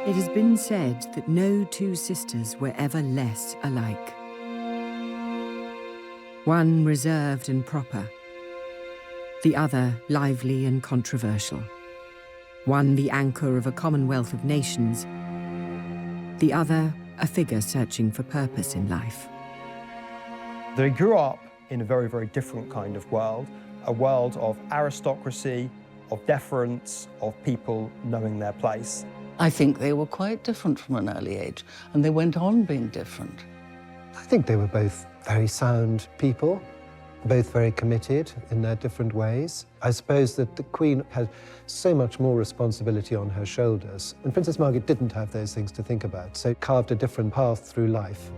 It has been said that no two sisters were ever less alike. One reserved and proper, the other lively and controversial. One the anchor of a commonwealth of nations, the other a figure searching for purpose in life. They grew up in a very, very different kind of world, a world of aristocracy, of deference, of people knowing their place. I think they were quite different from an early age, and they went on being different. I think they were both very sound people, both very committed in their different ways. I suppose that the Queen had so much more responsibility on her shoulders, and Princess Margaret didn't have those things to think about, so carved a different path through life.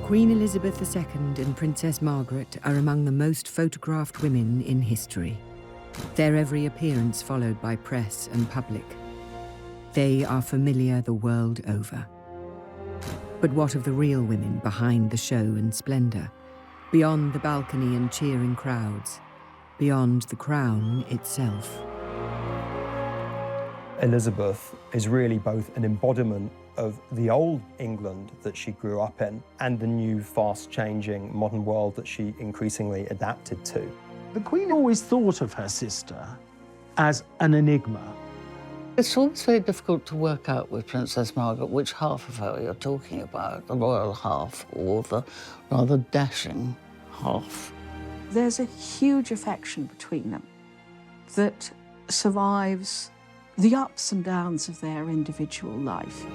Queen Elizabeth II and Princess Margaret are among the most photographed women in history. Their every appearance followed by press and public. They are familiar the world over. But what of the real women behind the show and splendour? Beyond the balcony and cheering crowds, beyond the crown itself. Elizabeth is really both an embodiment of the old England that she grew up in and the new, fast-changing modern world that she increasingly adapted to. The Queen always thought of her sister as an enigma. It's always very difficult to work out with Princess Margaret which half of her you're talking about, the royal half or the rather dashing half. There's a huge affection between them that survives the ups and downs of their individual life.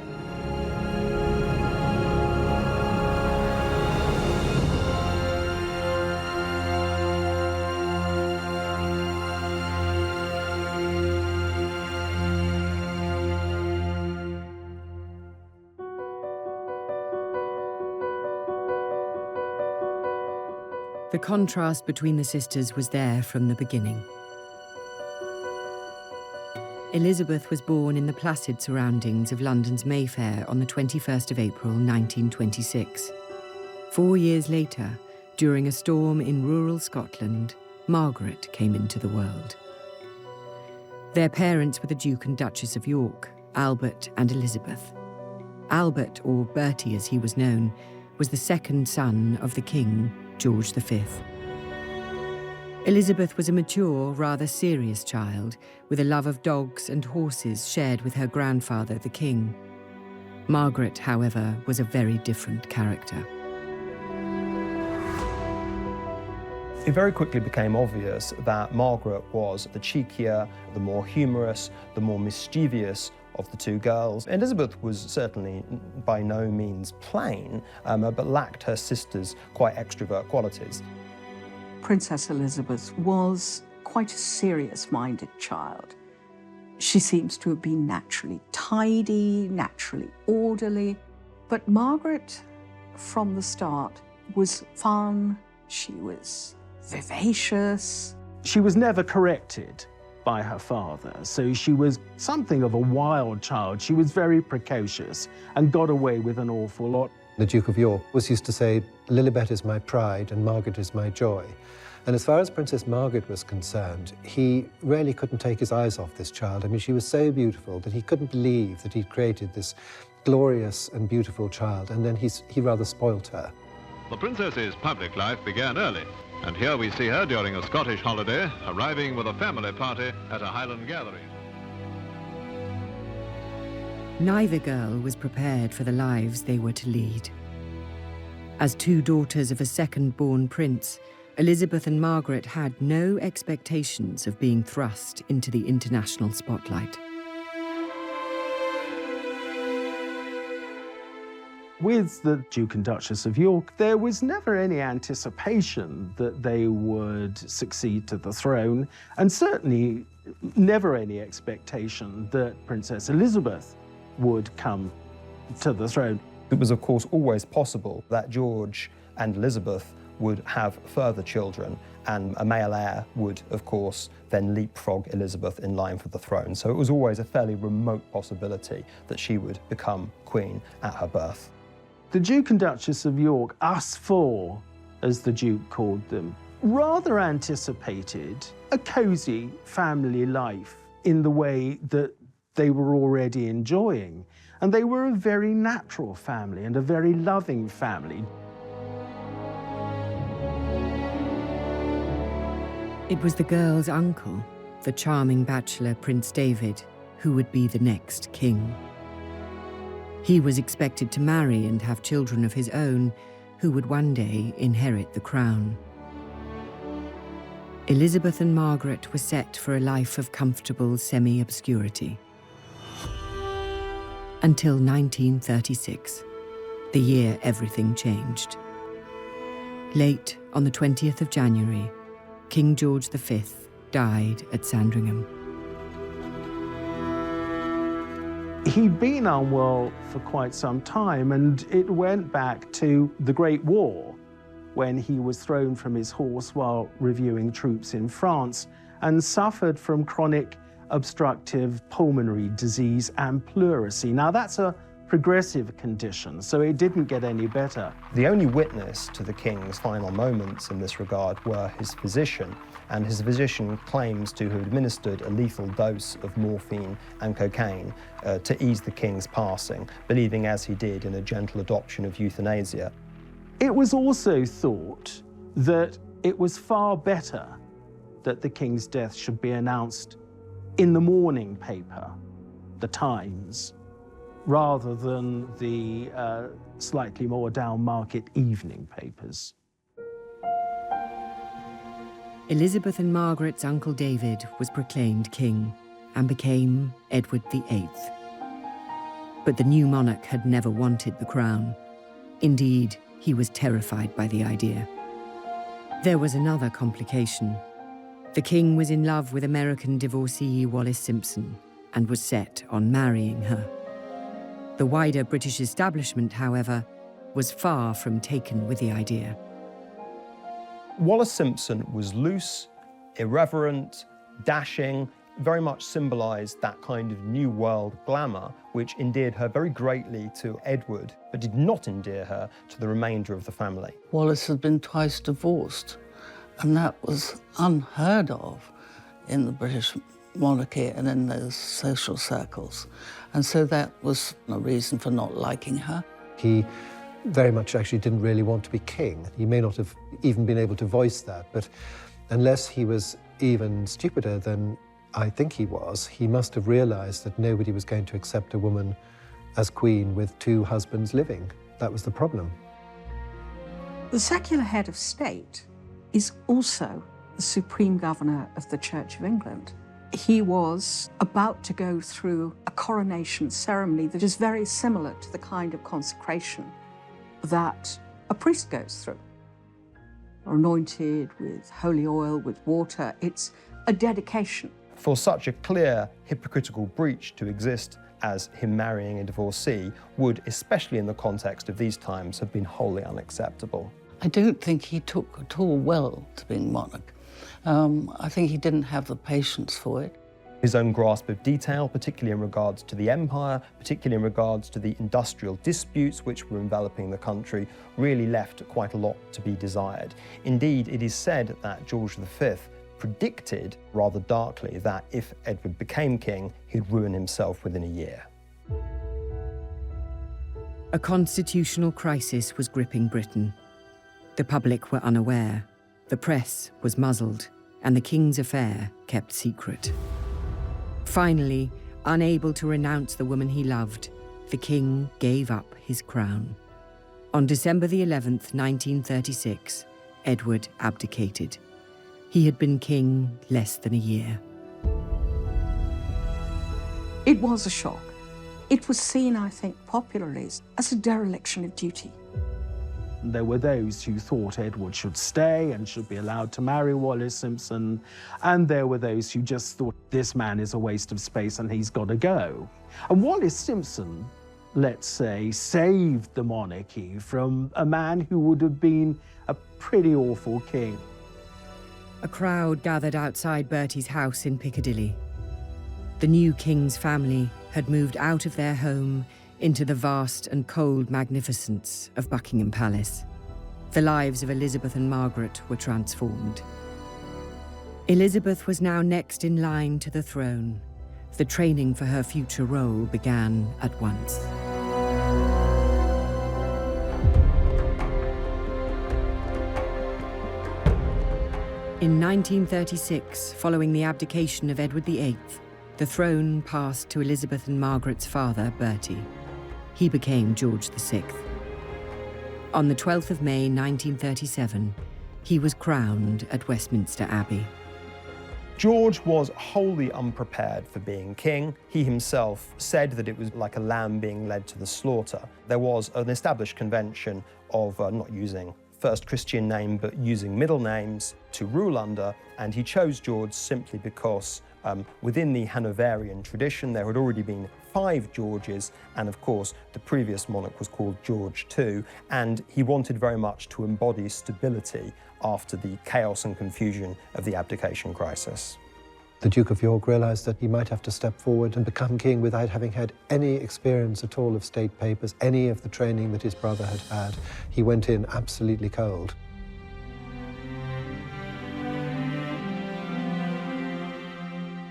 The contrast between the sisters was there from the beginning. Elizabeth was born in the placid surroundings of London's Mayfair on the 21st of April, 1926. 4 years later, during a storm in rural Scotland, Margaret came into the world. Their parents were the Duke and Duchess of York, Albert and Elizabeth. Albert, or Bertie as he was known, was the second son of the King, George V. Elizabeth was a mature, rather serious child, with a love of dogs and horses shared with her grandfather, the King. Margaret, however, was a very different character. It very quickly became obvious that Margaret was the cheekier, the more humorous, the more mischievous of the two girls. Elizabeth was certainly by no means plain, but lacked her sister's quite extrovert qualities. Princess Elizabeth was quite a serious-minded child. She seems to have been naturally tidy, naturally orderly, but Margaret, from the start, was fun, she was vivacious. She was never corrected by her father, so she was something of a wild child. She was very precocious and got away with an awful lot. The Duke of York was used to say, "Lilibet is my pride and Margaret is my joy." And as far as Princess Margaret was concerned, he really couldn't take his eyes off this child. I mean, she was so beautiful that he couldn't believe that he'd created this glorious and beautiful child, and then he rather spoilt her. The princess's public life began early, and here we see her during a Scottish holiday, arriving with a family party at a Highland gathering. Neither girl was prepared for the lives they were to lead. As two daughters of a second-born prince, Elizabeth and Margaret had no expectations of being thrust into the international spotlight. With the Duke and Duchess of York, there was never any anticipation that they would succeed to the throne, and certainly never any expectation that Princess Elizabeth would come to the throne. It was, of course, always possible that George and Elizabeth would have further children, and a male heir would, of course, then leapfrog Elizabeth in line for the throne. So it was always a fairly remote possibility that she would become queen at her birth. The Duke and Duchess of York, us four, as the Duke called them, rather anticipated a cosy family life in the way that they were already enjoying. And they were a very natural family and a very loving family. It was the girl's uncle, the charming bachelor Prince David, who would be the next king. He was expected to marry and have children of his own, who would one day inherit the crown. Elizabeth and Margaret were set for a life of comfortable semi-obscurity. Until 1936, the year everything changed. Late on the 20th of January, King George V died at Sandringham. He'd been unwell for quite some time, and it went back to the Great War, when he was thrown from his horse while reviewing troops in France and suffered from chronic obstructive pulmonary disease and pleurisy. Now, that's a progressive condition, so it didn't get any better. The only witness to the king's final moments in this regard were his physician, and his physician claims to have administered a lethal dose of morphine and cocaine to ease the king's passing, believing as he did in a gentle adoption of euthanasia. It was also thought that it was far better that the king's death should be announced in the morning paper, the Times, rather than the slightly more down-market evening papers. Elizabeth and Margaret's uncle David was proclaimed king and became Edward VIII. But the new monarch had never wanted the crown. Indeed, he was terrified by the idea. There was another complication. The king was in love with American divorcee Wallis Simpson and was set on marrying her. The wider British establishment, however, was far from taken with the idea. Wallis Simpson was loose, irreverent, dashing, very much symbolised that kind of New World glamour, which endeared her very greatly to Edward, but did not endear her to the remainder of the family. Wallis had been twice divorced, and that was unheard of in the British monarchy and in those social circles. And so that was a reason for not liking her. He very much actually didn't really want to be king. He may not have even been able to voice that, but unless he was even stupider than I think he was, he must have realised that nobody was going to accept a woman as queen with two husbands living. That was the problem. The secular head of state is also the supreme governor of the Church of England. He was about to go through a coronation ceremony that is very similar to the kind of consecration that a priest goes through. Anointed with holy oil, with water, it's a dedication. For such a clear hypocritical breach to exist as him marrying a divorcee would, especially in the context of these times, have been wholly unacceptable. I don't think he took at all well to being monarch. I think he didn't have the patience for it. His own grasp of detail, particularly in regards to the empire, particularly in regards to the industrial disputes which were enveloping the country, really left quite a lot to be desired. Indeed, it is said that George V predicted, rather darkly, that if Edward became king, he'd ruin himself within a year. A constitutional crisis was gripping Britain. The public were unaware, the press was muzzled, and the king's affair kept secret. Finally, unable to renounce the woman he loved, the king gave up his crown. On December the 11th, 1936, Edward abdicated. He had been king less than a year. It was a shock. It was seen, I think, popularly as a dereliction of duty. There were those who thought Edward should stay and should be allowed to marry Wallis Simpson, and there were those who just thought this man is a waste of space and he's got to go. And Wallis Simpson, let's say, saved the monarchy from a man who would have been a pretty awful king. A crowd gathered outside Bertie's house in Piccadilly. The new king's family had moved out of their home into the vast and cold magnificence of Buckingham Palace. The lives of Elizabeth and Margaret were transformed. Elizabeth was now next in line to the throne. The training for her future role began at once. In 1936, following the abdication of Edward VIII, the throne passed to Elizabeth and Margaret's father, Bertie. He became George VI. On the 12th of May 1937, he was crowned at Westminster Abbey. George was wholly unprepared for being king. He himself said that it was like a lamb being led to the slaughter. There was an established convention of not using first Christian name, but using middle names to rule under, and he chose George simply because within the Hanoverian tradition, there had already been 5 Georges, and of course, the previous monarch was called George II, and he wanted very much to embody stability after the chaos and confusion of the abdication crisis. The Duke of York realised that he might have to step forward and become king without having had any experience at all of state papers, any of the training that his brother had had. He went in absolutely cold.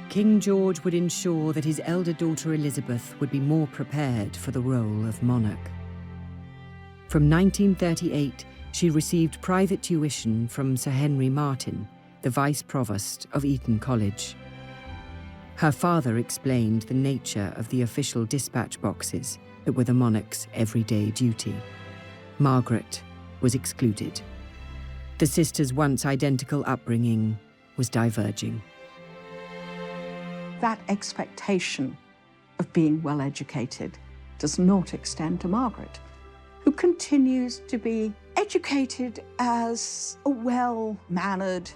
King George would ensure that his elder daughter Elizabeth would be more prepared for the role of monarch. From 1938, she received private tuition from Sir Henry Martin, the Vice Provost of Eton College. Her father explained the nature of the official dispatch boxes that were the monarch's everyday duty. Margaret was excluded. The sisters' once identical upbringing was diverging. That expectation of being well educated does not extend to Margaret, who continues to be educated as a well-mannered,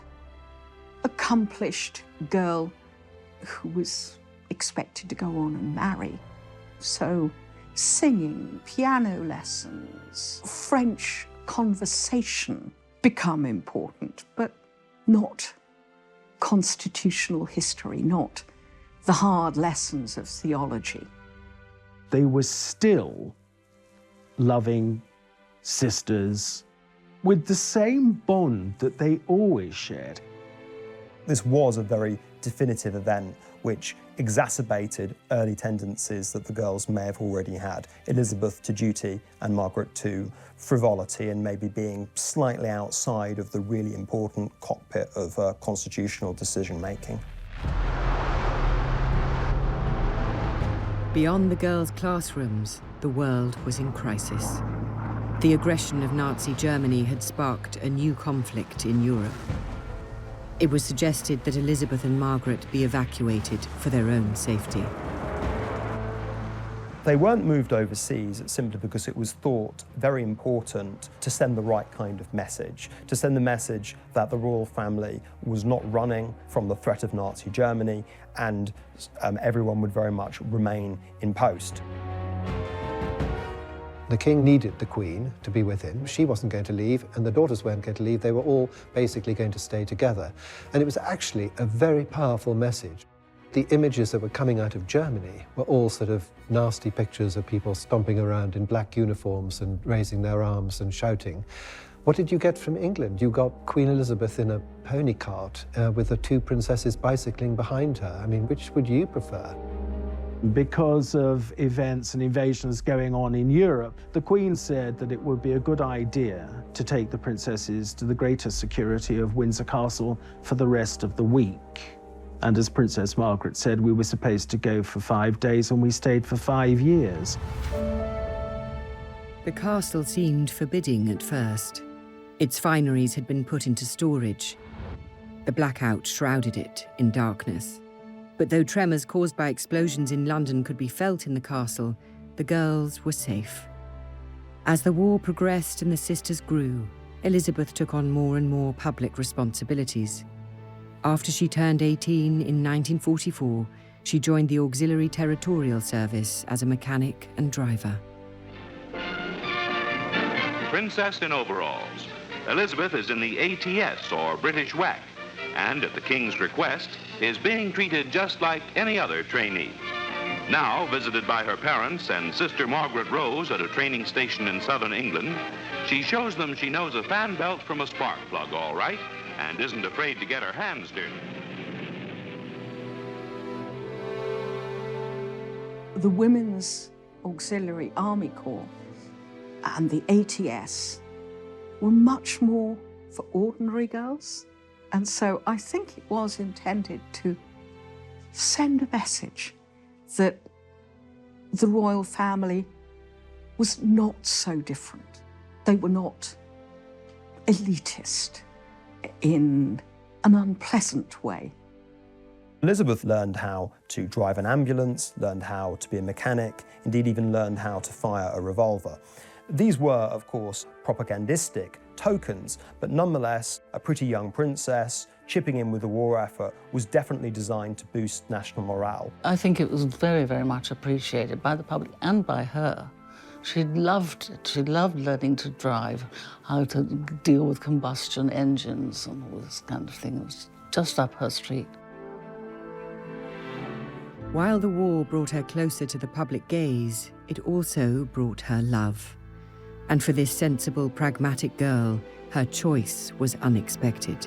accomplished girl who was expected to go on and marry. So singing, piano lessons, French conversation become important, but not constitutional history, not the hard lessons of theology. They were still loving sisters with the same bond that they always shared. This was a very definitive event which exacerbated early tendencies that the girls may have already had. Elizabeth to duty and Margaret to frivolity and maybe being slightly outside of the really important cockpit of constitutional decision-making. Beyond the girls' classrooms, the world was in crisis. The aggression of Nazi Germany had sparked a new conflict in Europe. It was suggested that Elizabeth and Margaret be evacuated for their own safety. They weren't moved overseas simply because it was thought very important to send the right kind of message, to send the message that the royal family was not running from the threat of Nazi Germany and everyone would very much remain in post. The king needed the Queen to be with him. She wasn't going to leave, and the daughters weren't going to leave. They were all basically going to stay together. And it was actually a very powerful message. The images that were coming out of Germany were all sort of nasty pictures of people stomping around in black uniforms and raising their arms and shouting. What did you get from England? You got Queen Elizabeth in a pony cart with the 2 princesses bicycling behind her. I mean, which would you prefer? Because of events and invasions going on in Europe, the Queen said that it would be a good idea to take the princesses to the greater security of Windsor Castle for the rest of the week. And as Princess Margaret said, we were supposed to go for 5 days and we stayed for 5 years. The castle seemed forbidding at first. Its fineries had been put into storage. The blackout shrouded it in darkness. But though tremors caused by explosions in London could be felt in the castle, the girls were safe. As the war progressed and the sisters grew, Elizabeth took on more and more public responsibilities. After she turned 18 in 1944, she joined the Auxiliary Territorial Service as a mechanic and driver. Princess in overalls. Elizabeth is in the ATS, or British WAC, and at the King's request, is being treated just like any other trainee. Now visited by her parents and sister Margaret Rose at a training station in southern England, She shows them she knows a fan belt from a spark plug, all right, and isn't afraid to get her hands dirty. The Women's Auxiliary Army Corps and the ATS were much more for ordinary girls. And so I think it was intended to send a message that the royal family was not so different. They were not elitist in an unpleasant way. Elizabeth learned how to drive an ambulance, learned how to be a mechanic, indeed even learned how to fire a revolver. These were, of course, propagandistic tokens, but nonetheless, a pretty young princess chipping in with the war effort was definitely designed to boost national morale. I think it was very, very much appreciated by the public and by her. She loved it. She loved learning to drive, how to deal with combustion engines and all this kind of thing. It was just up her street. While the war brought her closer to the public gaze, it also brought her love. And for this sensible, pragmatic girl, her choice was unexpected.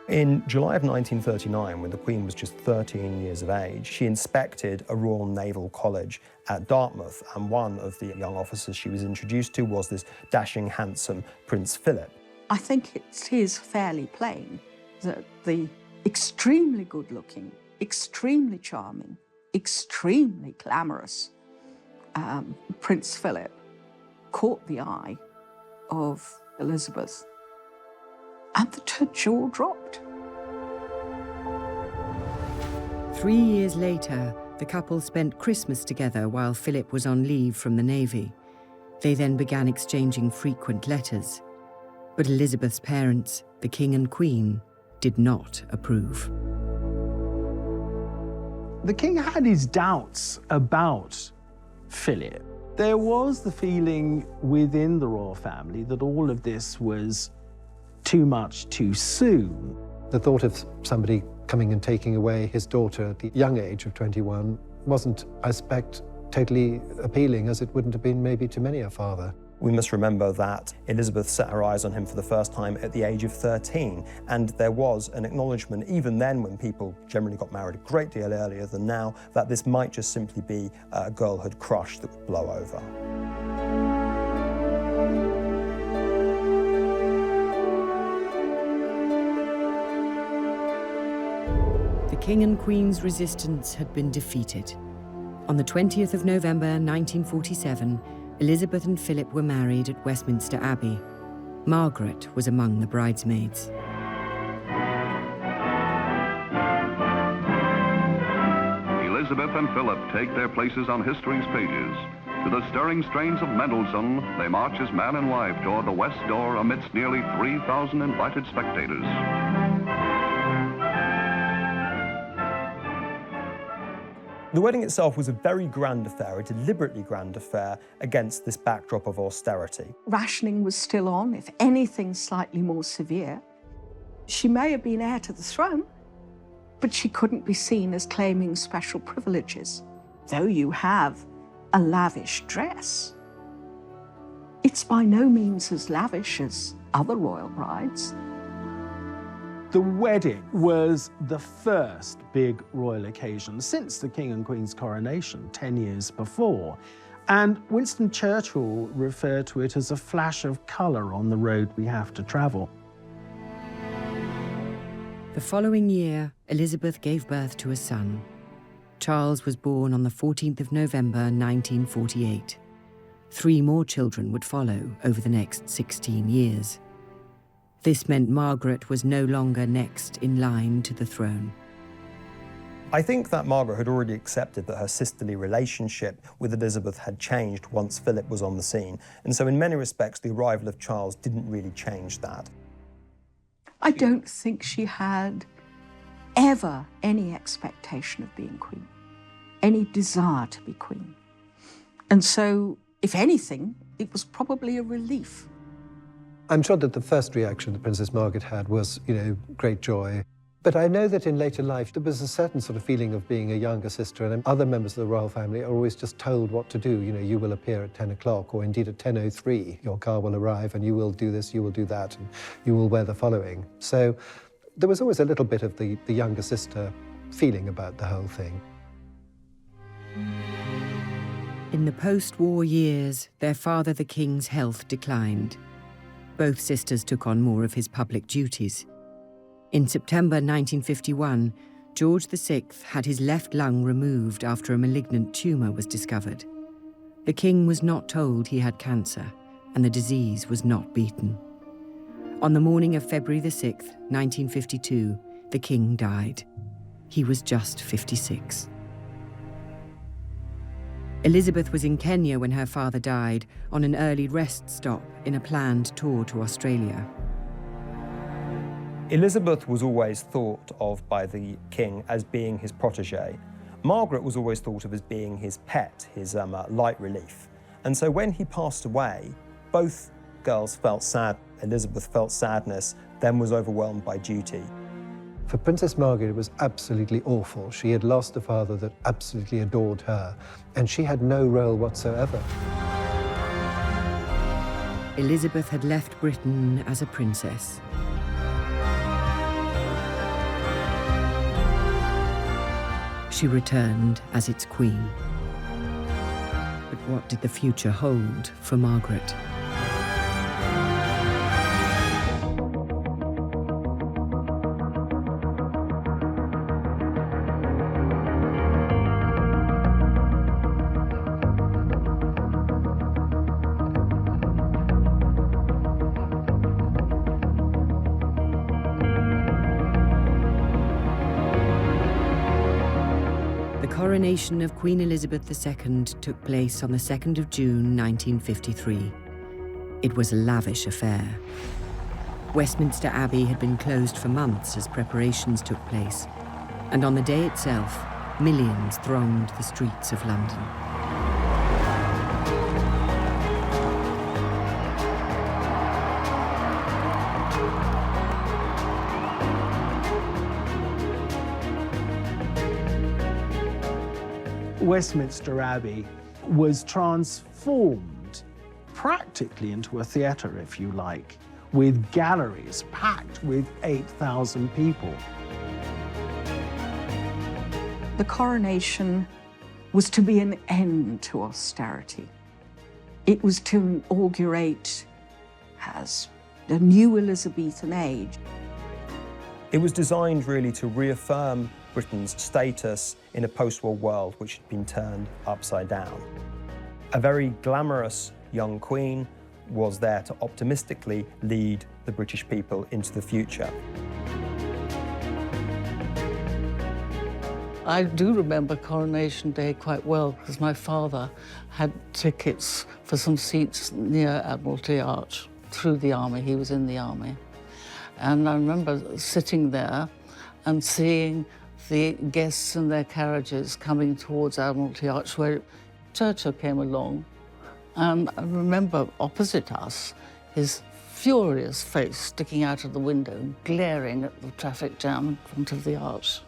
In July of 1939, when the Queen was just 13 years of age, she inspected a Royal Naval College at Dartmouth, and one of the young officers she was introduced to was this dashing, handsome Prince Philip. I think it is fairly plain that the extremely good-looking, extremely charming, extremely glamorous Prince Philip caught the eye of Elizabeth, and that her jaw dropped. 3 years later, the couple spent Christmas together while Philip was on leave from the Navy. They then began exchanging frequent letters. But Elizabeth's parents, the King and Queen, did not approve. The king had his doubts about Philip. There was the feeling within the royal family that all of this was too much too soon. The thought of somebody coming and taking away his daughter at the young age of 21 wasn't, I suspect, totally appealing, as it wouldn't have been maybe to many a father. We must remember that Elizabeth set her eyes on him for the first time at the age of 13, and there was an acknowledgement, even then when people generally got married a great deal earlier than now, that this might just simply be a girlhood crush that would blow over. The King and Queen's resistance had been defeated. On the 20th of November 1947, Elizabeth and Philip were married at Westminster Abbey. Margaret was among the bridesmaids. Elizabeth and Philip take their places on history's pages. To the stirring strains of Mendelssohn, they march as man and wife toward the west door amidst nearly 3,000 invited spectators. The wedding itself was a very grand affair, a deliberately grand affair against this backdrop of austerity. Rationing was still on, if anything slightly more severe. She may have been heir to the throne, but she couldn't be seen as claiming special privileges. Though you have a lavish dress, it's by no means as lavish as other royal brides. The wedding was the first big royal occasion since the King and Queen's coronation 10 years before. And Winston Churchill referred to it as a flash of colour on the road we have to travel. The following year, Elizabeth gave birth to a son. Charles was born on the 14th of November 1948. 3 more children would follow over the next 16 years. This meant Margaret was no longer next in line to the throne. I think that Margaret had already accepted that her sisterly relationship with Elizabeth had changed once Philip was on the scene, and so in many respects the arrival of Charles didn't really change that. I don't think she had ever any expectation of being queen, any desire to be queen. And so, if anything, it was probably a relief. I'm sure that the first reaction that Princess Margaret had was, great joy. But I know that in later life there was a certain sort of feeling of being a younger sister, and other members of the royal family are always just told what to do. You know, you will appear at 10 o'clock, or indeed at 10:03, your car will arrive, and you will do this, you will do that, and you will wear the following. So there was always a little bit of the younger sister feeling about the whole thing. In the post-war years, their father the king's health declined. Both sisters took on more of his public duties. In September 1951, George VI had his left lung removed after a malignant tumour was discovered. The king was not told he had cancer, and the disease was not beaten. On the morning of February the 6th, 1952, the king died. He was just 56. Elizabeth was in Kenya when her father died, on an early rest stop in a planned tour to Australia. Elizabeth was always thought of by the king as being his protégé. Margaret was always thought of as being his pet, his light relief. And so when he passed away, both girls felt sad. Elizabeth felt sadness, then was overwhelmed by duty. For Princess Margaret, it was absolutely awful. She had lost a father that absolutely adored her, and she had no role whatsoever. Elizabeth had left Britain as a princess. She returned as its queen. But what did the future hold for Margaret? The coronation of Queen Elizabeth II took place on the 2nd of June 1953. It was a lavish affair. Westminster Abbey had been closed for months as preparations took place, and on the day itself, millions thronged the streets of London. Westminster Abbey was transformed practically into a theatre, if you like, with galleries packed with 8,000 people. The coronation was to be an end to austerity. It was to inaugurate as the new Elizabethan age. It was designed really to reaffirm Britain's status in a post-war world which had been turned upside down. A very glamorous young queen was there to optimistically lead the British people into the future. I do remember Coronation Day quite well because my father had tickets for some seats near Admiralty Arch through the army. He was in the army. And I remember sitting there and seeing the guests in their carriages coming towards Admiralty Arch, where Churchill came along. And I remember opposite us, his furious face sticking out of the window, glaring at the traffic jam in front of the arch.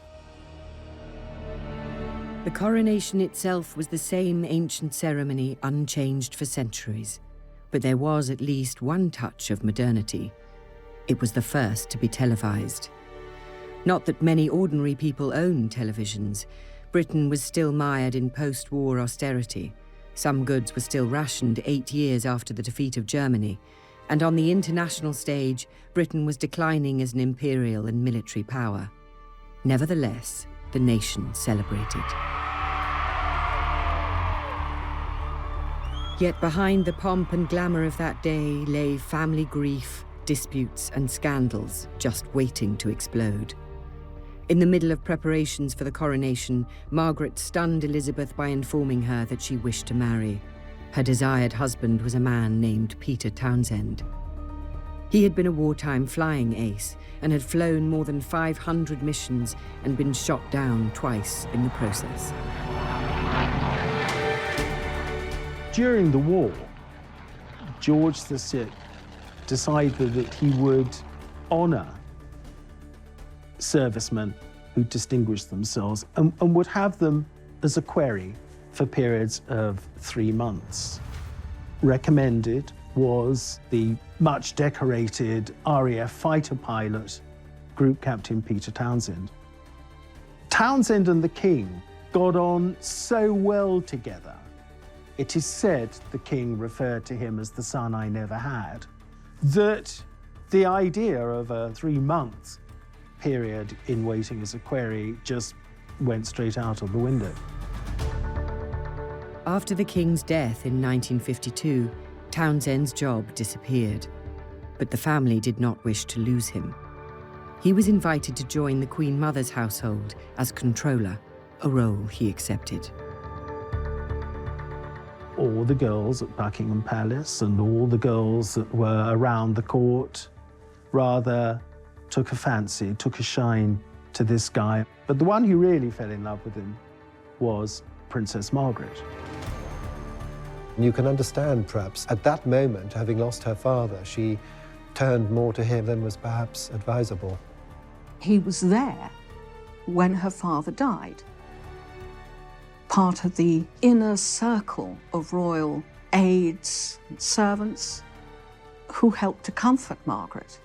The coronation itself was the same ancient ceremony unchanged for centuries, but there was at least one touch of modernity. It was the first to be televised. Not that many ordinary people owned televisions. Britain was still mired in post-war austerity. Some goods were still rationed 8 years after the defeat of Germany, and on the international stage, Britain was declining as an imperial and military power. Nevertheless, the nation celebrated. Yet behind the pomp and glamour of that day lay family grief, disputes and scandals just waiting to explode. In the middle of preparations for the coronation, Margaret stunned Elizabeth by informing her that she wished to marry. Her desired husband was a man named Peter Townsend. He had been a wartime flying ace and had flown more than 500 missions and been shot down twice in the process. During the war, George VI decided that he would honour servicemen who distinguished themselves and would have them as a query for periods of 3 months. Recommended was the much decorated RAF fighter pilot, Group Captain Peter Townsend. Townsend and the King got on so well together. It is said the King referred to him as the son I never had, that the idea of a 3-month period in waiting as a query just went straight out of the window. After the King's death in 1952, Townsend's job disappeared, but the family did not wish to lose him. He was invited to join the Queen Mother's household as controller, a role he accepted. All the girls at Buckingham Palace and all the girls that were around the court rather took a fancy, took a shine to this guy. But the one who really fell in love with him was Princess Margaret. You can understand, perhaps, at that moment, having lost her father, she turned more to him than was perhaps advisable. He was there when her father died. Part of the inner circle of royal aides and servants who helped to comfort Margaret.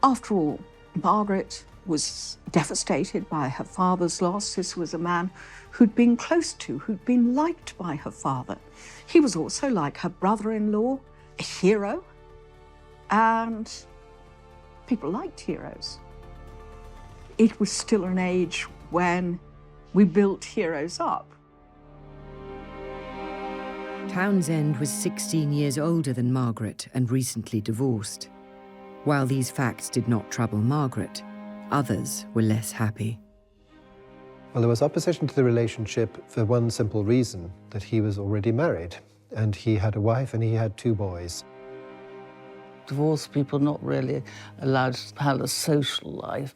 After all, Margaret was devastated by her father's loss. This was a man who'd been close to, who'd been liked by her father. He was also, like her brother-in-law, a hero, and people liked heroes. It was still an age when we built heroes up. Townsend was 16 years older than Margaret and recently divorced. While these facts did not trouble Margaret, others were less happy. Well, there was opposition to the relationship for one simple reason, that he was already married, and he had a wife and he had 2 boys. Divorced people not really allowed to have a social life.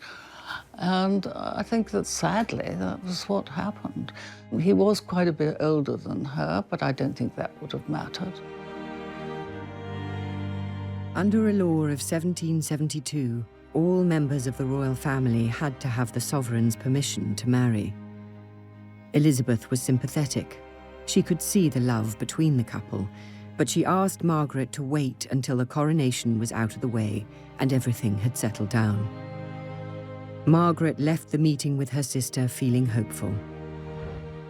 And I think that sadly, that was what happened. He was quite a bit older than her, but I don't think that would have mattered. Under a law of 1772, all members of the royal family had to have the sovereign's permission to marry. Elizabeth was sympathetic. She could see the love between the couple, but she asked Margaret to wait until the coronation was out of the way and everything had settled down. Margaret left the meeting with her sister feeling hopeful.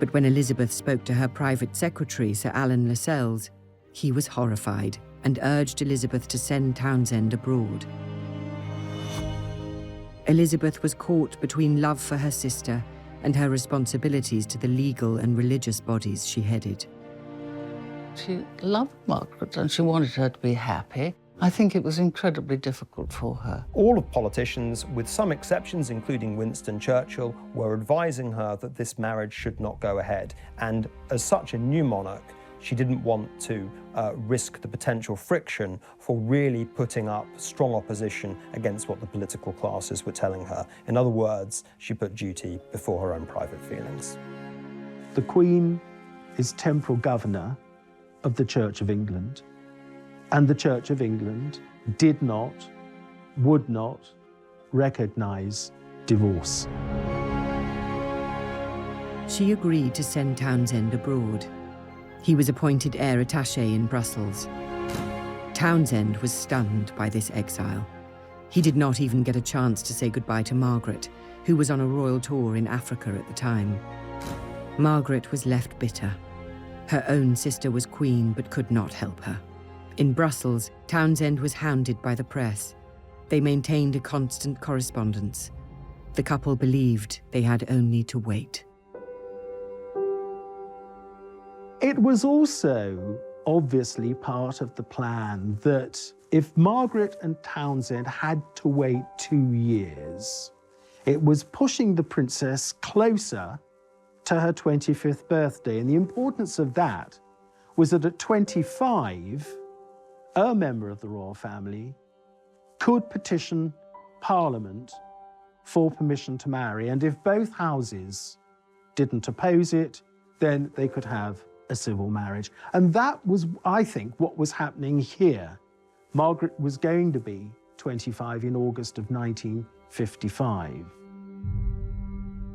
But when Elizabeth spoke to her private secretary, Sir Alan Lascelles, he was horrified and urged Elizabeth to send Townsend abroad. Elizabeth was caught between love for her sister and her responsibilities to the legal and religious bodies she headed. She loved Margaret and she wanted her to be happy. I think it was incredibly difficult for her. All of politicians, with some exceptions, including Winston Churchill, were advising her that this marriage should not go ahead. And as such a new monarch, she didn't want to risk the potential friction for really putting up strong opposition against what the political classes were telling her. In other words, she put duty before her own private feelings. The Queen is temporal governor of the Church of England, and the Church of England did not, would not recognise divorce. She agreed to send Townsend abroad. He was appointed heir attaché in Brussels. Townsend was stunned by this exile. He did not even get a chance to say goodbye to Margaret, who was on a royal tour in Africa at the time. Margaret was left bitter. Her own sister was queen but could not help her. In Brussels, Townsend was hounded by the press. They maintained a constant correspondence. The couple believed they had only to wait. It was also obviously part of the plan that if Margaret and Townsend had to wait 2 years, it was pushing the princess closer to her 25th birthday. And the importance of that was that at 25, a member of the royal family could petition Parliament for permission to marry. And if both houses didn't oppose it, then they could have a civil marriage. And that was, I think, what was happening here. Margaret was going to be 25 in August of 1955.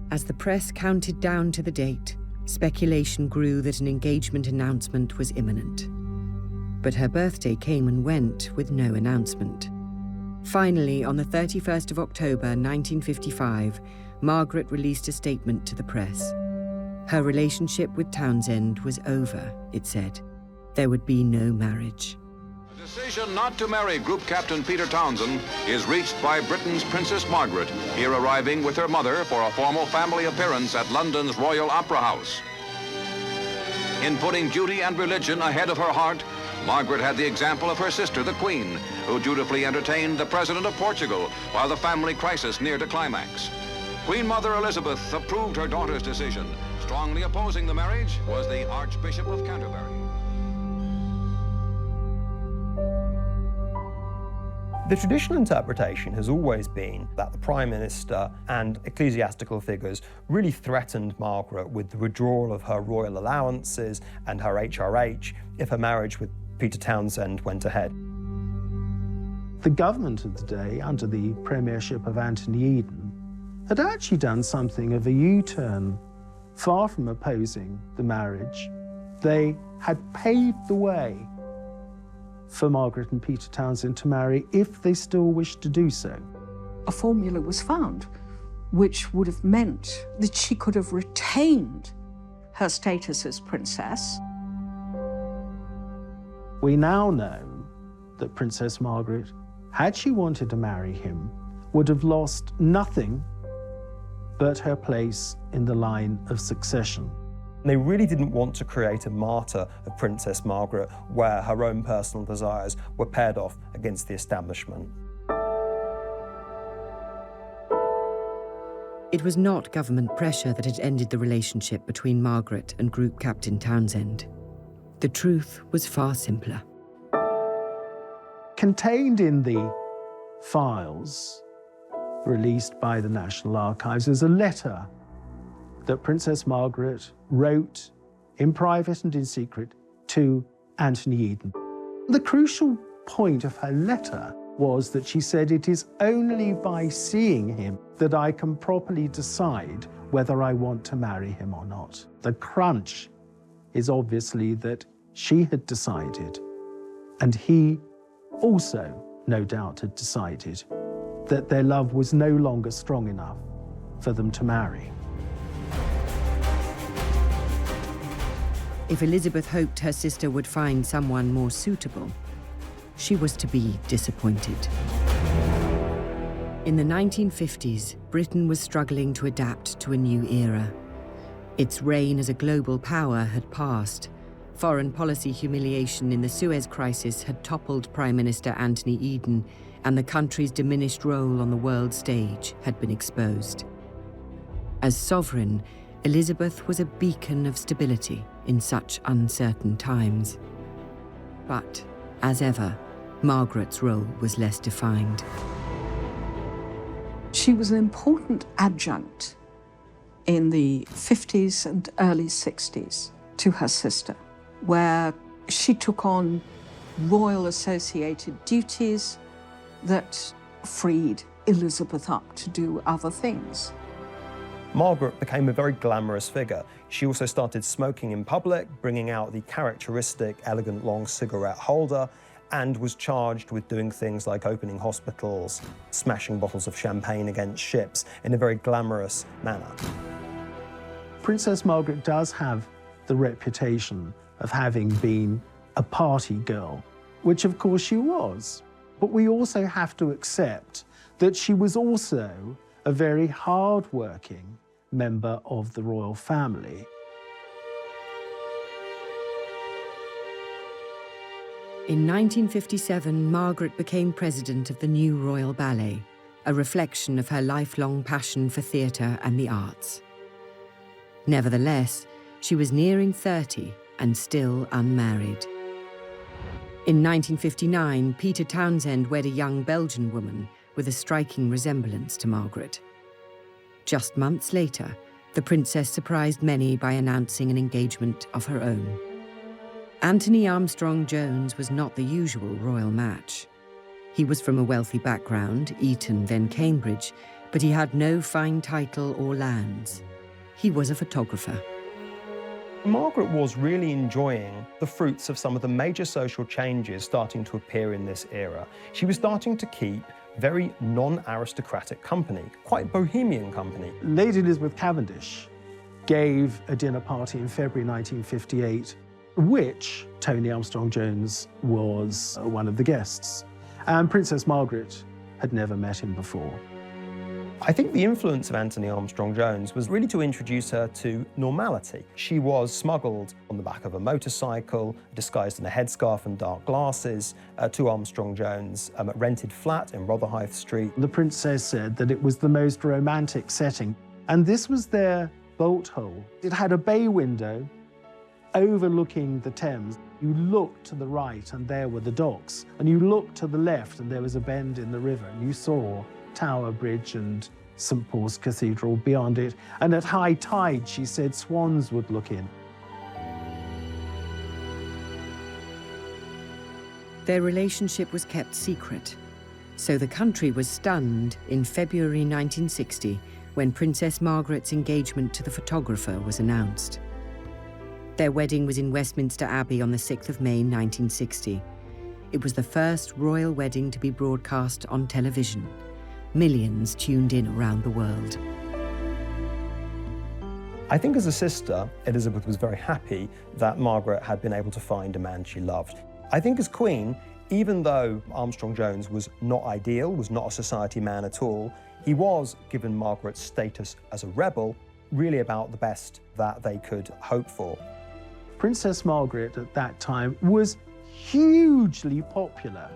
As the press counted down to the date, speculation grew that an engagement announcement was imminent. But her birthday came and went with no announcement. Finally, on the 31st of October 1955, Margaret released a statement to the press. Her relationship with Townsend was over, it said. There would be no marriage. The decision not to marry Group Captain Peter Townsend is reached by Britain's Princess Margaret, here arriving with her mother for a formal family appearance at London's Royal Opera House. In putting duty and religion ahead of her heart, Margaret had the example of her sister, the Queen, who dutifully entertained the President of Portugal while the family crisis neared a climax. Queen Mother Elizabeth approved her daughter's decision. Strongly opposing the marriage was the Archbishop of Canterbury. The traditional interpretation has always been that the Prime Minister and ecclesiastical figures really threatened Margaret with the withdrawal of her royal allowances and her HRH if her marriage with Peter Townsend went ahead. The government of the day, under the premiership of Anthony Eden, had actually done something of a U-turn. Far from opposing the marriage, they had paved the way for Margaret and Peter Townsend to marry if they still wished to do so. A formula was found which would have meant that she could have retained her status as princess. We now know that Princess Margaret, had she wanted to marry him, would have lost nothing but her place in the line of succession. They really didn't want to create a martyr of Princess Margaret where her own personal desires were paired off against the establishment. It was not government pressure that had ended the relationship between Margaret and Group Captain Townsend. The truth was far simpler. Contained in the files released by the National Archives is a letter that Princess Margaret wrote in private and in secret to Anthony Eden. The crucial point of her letter was that she said, "It is only by seeing him that I can properly decide whether I want to marry him or not." The crunch is obviously that she had decided, and he also, no doubt, had decided that their love was no longer strong enough for them to marry. If Elizabeth hoped her sister would find someone more suitable, she was to be disappointed. In the 1950s, Britain was struggling to adapt to a new era. Its reign as a global power had passed. Foreign policy humiliation in the Suez Crisis had toppled Prime Minister Anthony Eden, and the country's diminished role on the world stage had been exposed. As sovereign, Elizabeth was a beacon of stability in such uncertain times. But, as ever, Margaret's role was less defined. She was an important adjunct in the 50s and early 60s to her sister, where she took on royal associated duties that freed Elizabeth up to do other things. Margaret became a very glamorous figure. She also started smoking in public, bringing out the characteristic elegant long cigarette holder, and was charged with doing things like opening hospitals, smashing bottles of champagne against ships in a very glamorous manner. Princess Margaret does have the reputation of having been a party girl, which of course she was. But we also have to accept that she was also a very hard-working member of the royal family. In 1957, Margaret became president of the new Royal Ballet, a reflection of her lifelong passion for theatre and the arts. Nevertheless, she was nearing 30 and still unmarried. In 1959, Peter Townsend wed a young Belgian woman with a striking resemblance to Margaret. Just months later, the princess surprised many by announcing an engagement of her own. Anthony Armstrong-Jones was not the usual royal match. He was from a wealthy background, Eton then Cambridge, But he had no fine title or lands. He was a photographer. Margaret was really enjoying the fruits of some of the major social changes starting to appear in this era. She was starting to keep very non-aristocratic company, quite bohemian company. Lady Elizabeth Cavendish gave a dinner party in February 1958, which Tony Armstrong-Jones was one of the guests. And Princess Margaret had never met him before. I think the influence of Anthony Armstrong-Jones was really to introduce her to normality. She was smuggled on the back of a motorcycle, disguised in a headscarf and dark glasses, to Armstrong-Jones' rented flat in Rotherhithe Street. The princess said that it was the most romantic setting, and this was their bolt hole. It had a bay window overlooking the Thames. You looked to the right and there were the docks, and you looked to the left and there was a bend in the river, and you saw Tower Bridge and St. Paul's Cathedral beyond it. And at high tide, she said, swans would look in. Their relationship was kept secret, so the country was stunned in February 1960 when Princess Margaret's engagement to the photographer was announced. Their wedding was in Westminster Abbey on the 6th of May 1960. It was the first royal wedding to be broadcast on television. Millions tuned in around the world. I think as a sister, Elizabeth was very happy that Margaret had been able to find a man she loved. I think as Queen, even though Armstrong-Jones was not ideal, was not a society man at all, he was, given Margaret's status as a rebel, really about the best that they could hope for. Princess Margaret at that time was hugely popular.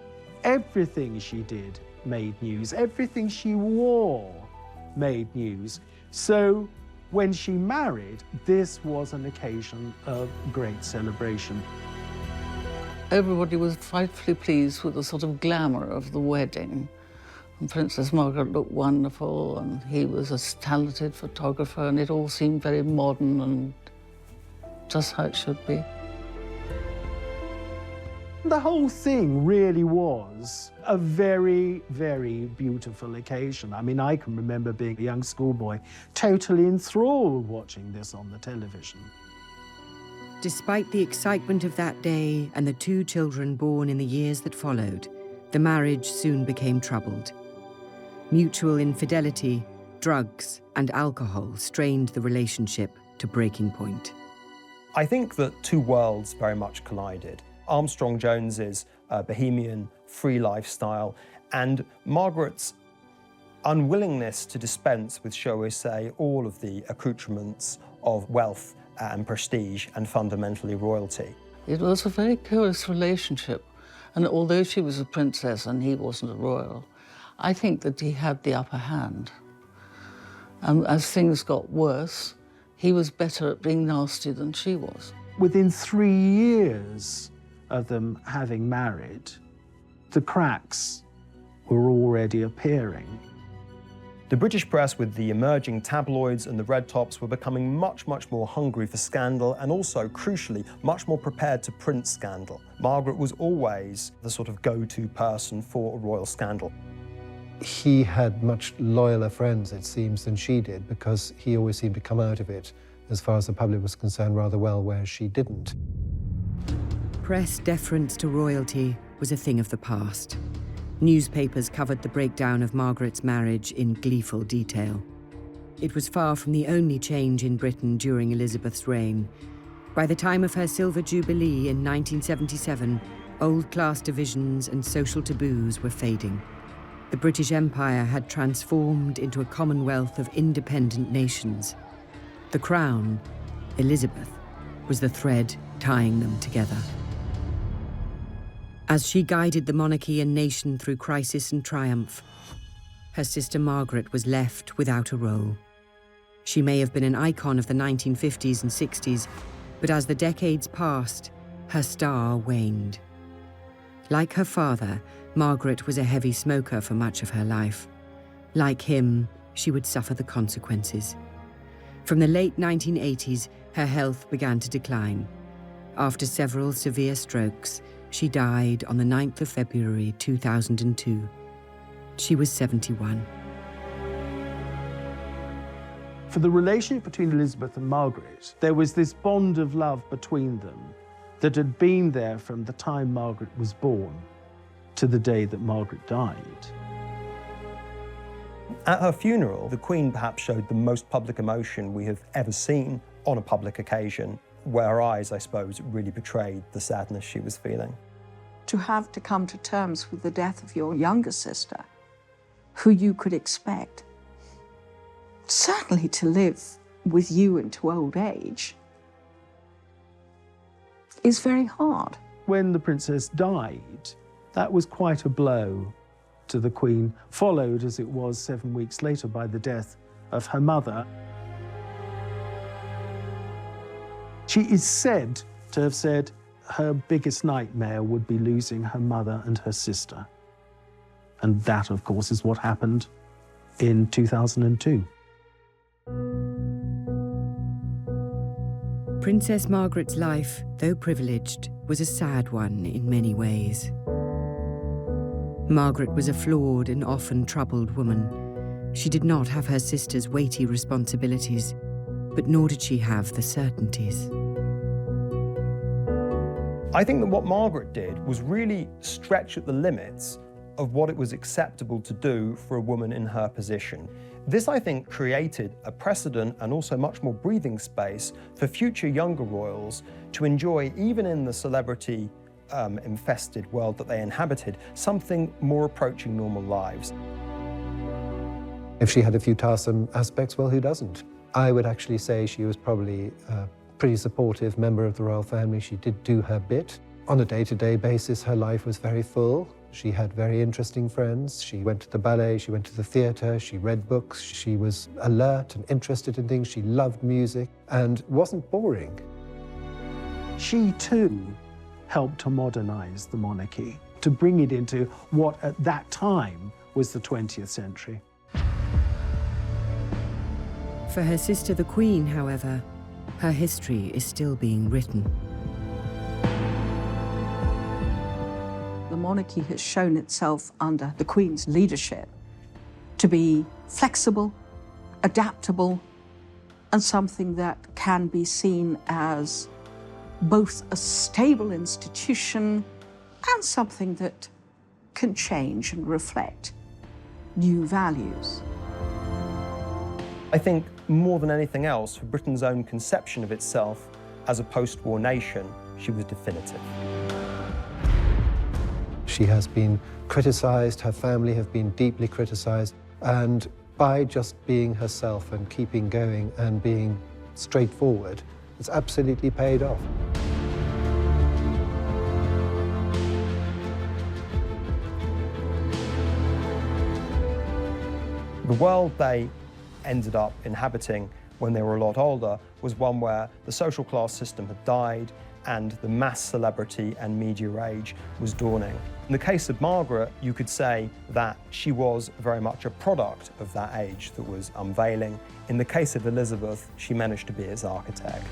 Everything she did made news. Everything she wore made news. So when she married, this was an occasion of great celebration. Everybody was frightfully pleased with the sort of glamour of the wedding. And Princess Margaret looked wonderful, and he was a talented photographer, and it all seemed very modern and just how it should be. The whole thing really was a very, very beautiful occasion. I mean, I can remember being a young schoolboy, totally enthralled watching this on the television. Despite the excitement of that day and the 2 children born in the years that followed, the marriage soon became troubled. Mutual infidelity, drugs, and alcohol strained the relationship to breaking point. I think that 2 worlds very much collided. Armstrong-Jones's bohemian, free lifestyle, and Margaret's unwillingness to dispense with, shall we say, all of the accoutrements of wealth and prestige and fundamentally royalty. It was a very curious relationship, and although she was a princess and he wasn't a royal, I think that he had the upper hand. And as things got worse, he was better at being nasty than she was. Within 3 years of them having married, the cracks were already appearing. The British press, with the emerging tabloids and the red tops, were becoming much, much more hungry for scandal and also, crucially, much more prepared to print scandal. Margaret was always the sort of go-to person for a royal scandal. He had much loyaler friends, it seems, than she did, because he always seemed to come out of it, as far as the public was concerned, rather well, whereas she didn't. Press deference to royalty was a thing of the past. Newspapers covered the breakdown of Margaret's marriage in gleeful detail. It was far from the only change in Britain during Elizabeth's reign. By the time of her Silver Jubilee in 1977, old class divisions and social taboos were fading. The British Empire had transformed into a commonwealth of independent nations. The crown, Elizabeth, was the thread tying them together. As she guided the monarchy and nation through crisis and triumph, her sister Margaret was left without a role. She may have been an icon of the 1950s and 60s, but as the decades passed, her star waned. Like her father, Margaret was a heavy smoker for much of her life. Like him, she would suffer the consequences. From the late 1980s, her health began to decline. After several severe strokes, she died on the 9th of February 2002. She was 71. For the relationship between Elizabeth and Margaret, there was this bond of love between them that had been there from the time Margaret was born to the day that Margaret died. At her funeral, the Queen perhaps showed the most public emotion we have ever seen on a public occasion, where her eyes, I suppose, really betrayed the sadness she was feeling. To have to come to terms with the death of your younger sister, who you could expect certainly to live with you into old age, is very hard. When the princess died, that was quite a blow to the Queen, followed, as it was 7 weeks later, by the death of her mother. She is said to have said her biggest nightmare would be losing her mother and her sister. And that, of course, is what happened in 2002. Princess Margaret's life, though privileged, was a sad one in many ways. Margaret was a flawed and often troubled woman. She did not have her sister's weighty responsibilities, but nor did she have the certainties. I think that what Margaret did was really stretch at the limits of what it was acceptable to do for a woman in her position. This, I think, created a precedent and also much more breathing space for future younger royals to enjoy, even in the celebrity infested world that they inhabited, something more approaching normal lives. If she had a few tiresome aspects, well, who doesn't? I would actually say she was probably a pretty supportive member of the royal family. She did do her bit. On a day-to-day basis, her life was very full. She had very interesting friends. She went to the ballet, she went to the theatre, she read books. She was alert and interested in things. She loved music and wasn't boring. She, too, helped to modernise the monarchy, to bring it into what at that time was the 20th century. For her sister, the Queen, however, her history is still being written. The monarchy has shown itself under the Queen's leadership to be flexible, adaptable, and something that can be seen as both a stable institution and something that can change and reflect new values. I think more than anything else, for Britain's own conception of itself as a post-war nation, she was definitive. She has been criticised, her family have been deeply criticised, and by just being herself and keeping going and being straightforward, it's absolutely paid off. The world they ended up inhabiting when they were a lot older was one where the social class system had died and the mass celebrity and media age was dawning. In the case of Margaret, you could say that she was very much a product of that age that was unveiling. In the case of Elizabeth, she managed to be its architect.